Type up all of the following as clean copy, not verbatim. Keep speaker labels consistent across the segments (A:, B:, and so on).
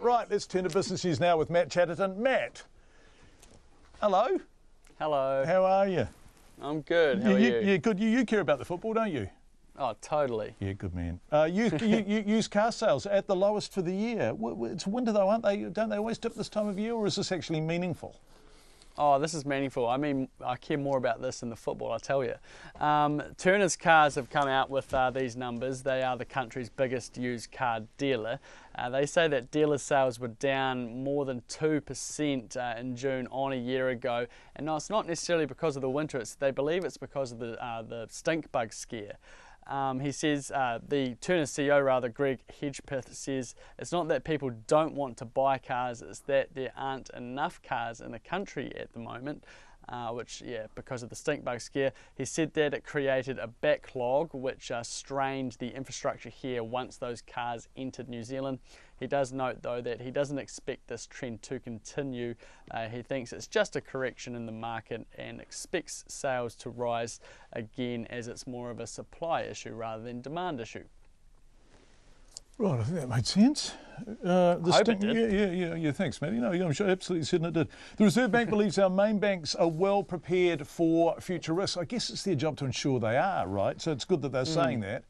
A: Right, let's turn to business news now with Matt Chatterton. Matt, hello.
B: Hello.
A: How are you?
B: I'm good. How are you?
A: Yeah, good. You care about the football, don't you?
B: Oh, totally.
A: Yeah, good man. Used car sales at the lowest for the year. It's winter though, aren't they? Don't they always dip this time of year, or is this actually meaningful?
B: Oh, this is meaningful. I mean, I care more about this than the football, I tell you. Turner's Cars have come out with these numbers. They are the country's biggest used car dealer. They say that dealer sales were down more than 2% in June on a year ago. And no, it's not necessarily because of the winter. They believe it's because of the stink bug scare. He says, the Turner CEO, Greg Hedgepeth, says it's not that people don't want to buy cars, it's that there aren't enough cars in the country at the moment, because of the stink bug scare. He said that it created a backlog which strained the infrastructure here once those cars entered New Zealand. He does note though that he doesn't expect this trend to continue. He thinks it's just a correction in the market and expects sales to rise again as it's more of a supply issue rather than demand issue.
A: Right, I think that made sense.
B: I hope it did.
A: Yeah, thanks, Matty. No, I'm sure, absolutely certain it did. The Reserve Bank believes our main banks are well prepared for future risks. I guess it's their job to ensure they are, right? So it's good that they're saying that.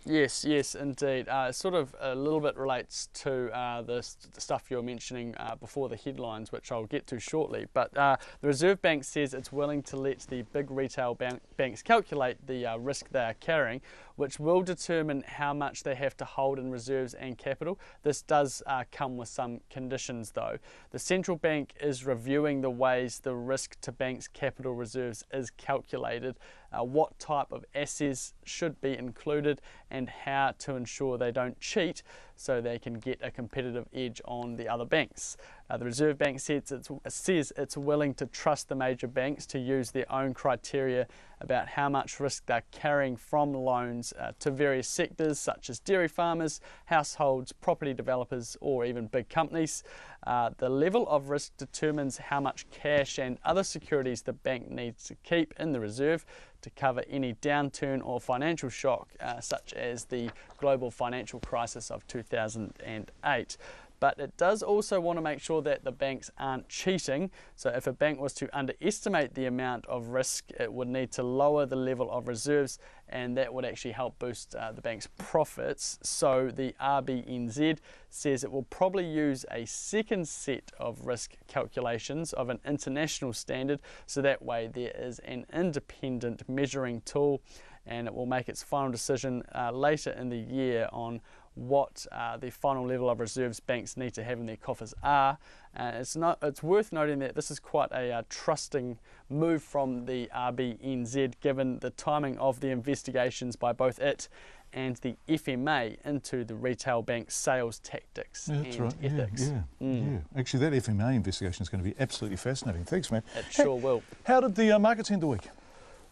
B: Yes, indeed. Sort of a little bit relates to the stuff you're mentioning before the headlines, which I'll get to shortly. But the Reserve Bank says it's willing to let the big retail banks calculate the risk they are carrying, which will determine how much they have to hold in reserves and capital. This does come with some conditions though. The central bank is reviewing the ways the risk to banks' capital reserves is calculated, what type of assets should be included, and how to ensure they don't cheat so they can get a competitive edge on the other banks. The Reserve Bank says it's willing to trust the major banks to use their own criteria about how much risk they're carrying from loans to various sectors such as dairy farmers, households, property developers, or even big companies. The level of risk determines how much cash and other securities the bank needs to keep in the reserve to cover any downturn or financial shock such as the global financial crisis of 2008. But it does also want to make sure that the banks aren't cheating. So if a bank was to underestimate the amount of risk, it would need to lower the level of reserves, and that would actually help boost the bank's profits. So the RNZ says it will probably use a second set of risk calculations of an international standard, so that way there is an independent measuring tool, and it will make its final decision later in the year on what the final level of reserves banks need to have in their coffers are. It's worth noting that this is quite a trusting move from the RNZ, given the timing of the investigations by both it and the FMA into the retail bank sales tactics and ethics.
A: Yeah. Actually, that FMA investigation is going to be absolutely fascinating. Thanks, man.
B: It sure will.
A: How did the markets end the week?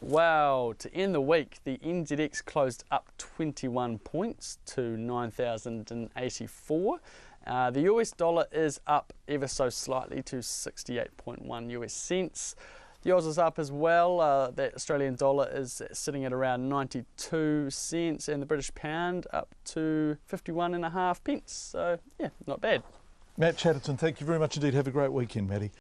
B: Well, to end the week, the NZX closed up 21 points to 9,084. The US dollar is up ever so slightly to 68.1 US cents. The Oz is up as well. The Australian dollar is sitting at around 92 cents, and the British pound up to 51.5 pence. So, yeah, not bad.
A: Matt Chatterton, thank you very much indeed. Have a great weekend, Matty.